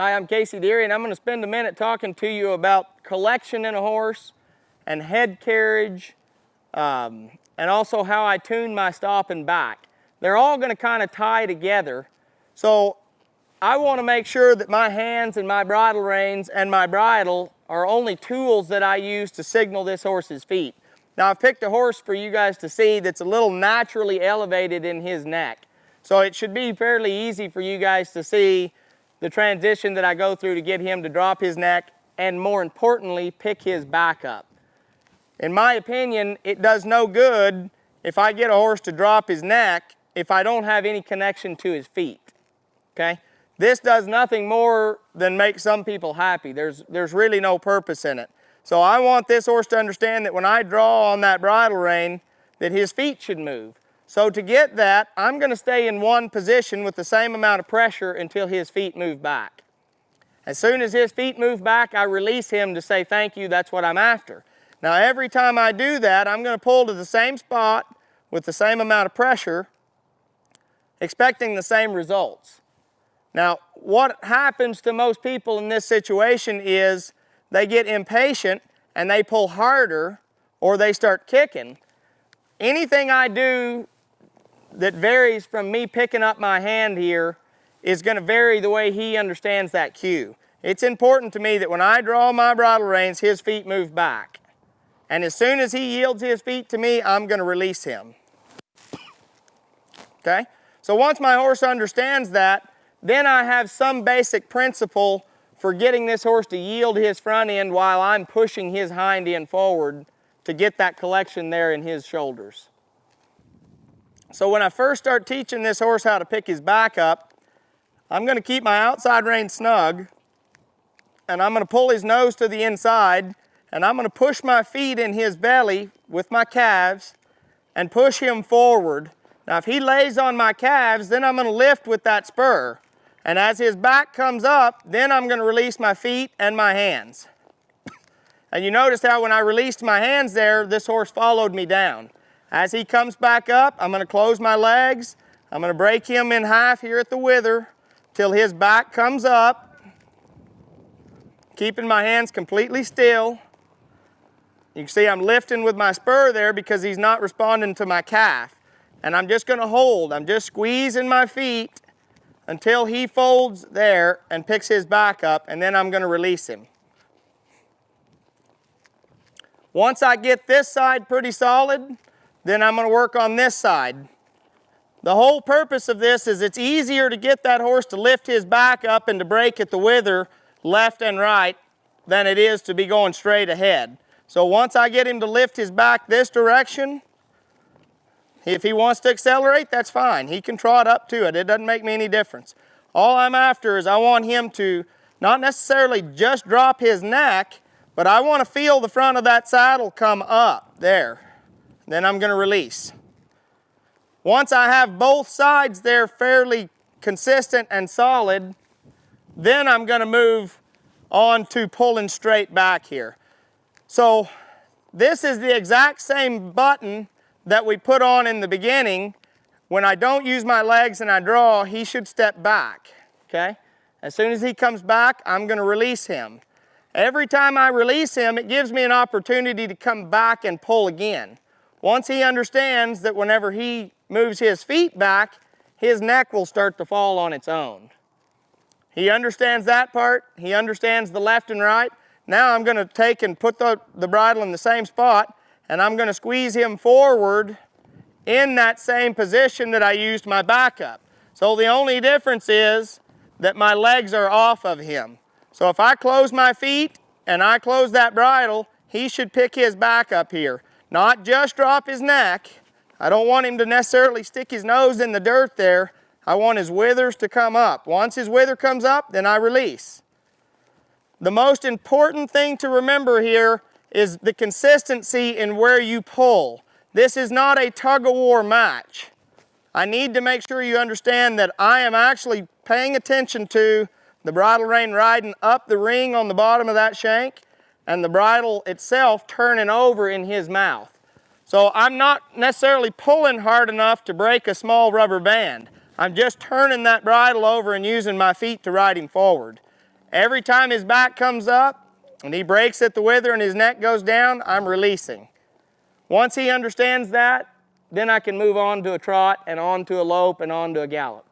Hi, I'm Deary, and I'm going to spend a minute talking to you about collection in a horse and head carriage, and also how I tune my stop and back. They're all going to kind of tie together. So I want to make sure that my hands and my bridle reins and my bridle are only tools that I use to signal this horse's feet. Now I've picked a horse for you guys to see that's a little naturally elevated in his neck. So it should be fairly easy for you guys to see the transition that I go through to get him to drop his neck and, more importantly, pick his back up. In my opinion, it does no good if I get a horse to drop his neck if I don't have any connection to his feet, okay? This does nothing more than make some people happy. There's really no purpose in it. So I want this horse to understand that when I draw on that bridle rein, that his feet should move. So to get that, I'm going to stay in one position with the same amount of pressure until his feet move back. As soon as his feet move back, I release him to say, thank you, that's what I'm after. Now every time I do that, I'm going to pull to the same spot with the same amount of pressure, expecting the same results. Now, what happens to most people in this situation is they get impatient and they pull harder or they start kicking. Anything I do that varies from me picking up my hand here is going to vary the way he understands that cue. It's important to me that when I draw my bridle reins, his feet move back. And as soon as he yields his feet to me, I'm going to release him. Okay? So once my horse understands that, then I have some basic principle for getting this horse to yield his front end while I'm pushing his hind end forward to get that collection there in his shoulders. So when I first start teaching this horse how to pick his back up, I'm going to keep my outside rein snug, and I'm going to pull his nose to the inside, and I'm going to push my feet in his belly with my calves and push him forward. Now if he lays on my calves, then I'm going to lift with that spur. And as his back comes up, then I'm going to release my feet and my hands. And you notice how when I released my hands there, this horse followed me down. As he comes back up, I'm going to close my legs. I'm going to break him in half here at the wither till his back comes up, keeping my hands completely still. You can see I'm lifting with my spur there because he's not responding to my calf. And I'm just going to hold. I'm just squeezing my feet until he folds there and picks his back up, and then I'm going to release him. Once I get this side pretty solid, then I'm going to work on this side. The whole purpose of this is it's easier to get that horse to lift his back up and to break at the wither left and right than it is to be going straight ahead. So once I get him to lift his back this direction, if he wants to accelerate, that's fine. He can trot up to it. It doesn't make me any difference. All I'm after is I want him to not necessarily just drop his neck, but I want to feel the front of that saddle come up there. Then I'm going to release. Once I have both sides there fairly consistent and solid, then I'm going to move on to pulling straight back here. So this is the exact same button that we put on in the beginning. When I don't use my legs and I draw, he should step back, okay? As soon as he comes back, I'm going to release him. Every time I release him, it gives me an opportunity to come back and pull again. Once he understands that whenever he moves his feet back, his neck will start to fall on its own. He understands that part. He understands the left and right. Now I'm going to take and put the bridle in the same spot, and I'm going to squeeze him forward in that same position that I used my back up. So the only difference is that my legs are off of him. So if I close my feet and I close that bridle, he should pick his back up here. Not just drop his neck. I don't want him to necessarily stick his nose in the dirt there. I want his withers to come up. Once his wither comes up, then I release. The most important thing to remember here is the consistency in where you pull. This is not a tug-of-war match. I need to make sure you understand that I am actually paying attention to the bridle rein riding up the ring on the bottom of that shank and the bridle itself turning over in his mouth. So I'm not necessarily pulling hard enough to break a small rubber band. I'm just turning that bridle over and using my feet to ride him forward. Every time his back comes up and he breaks at the wither and his neck goes down, I'm releasing. Once he understands that, then I can move on to a trot and on to a lope and on to a gallop.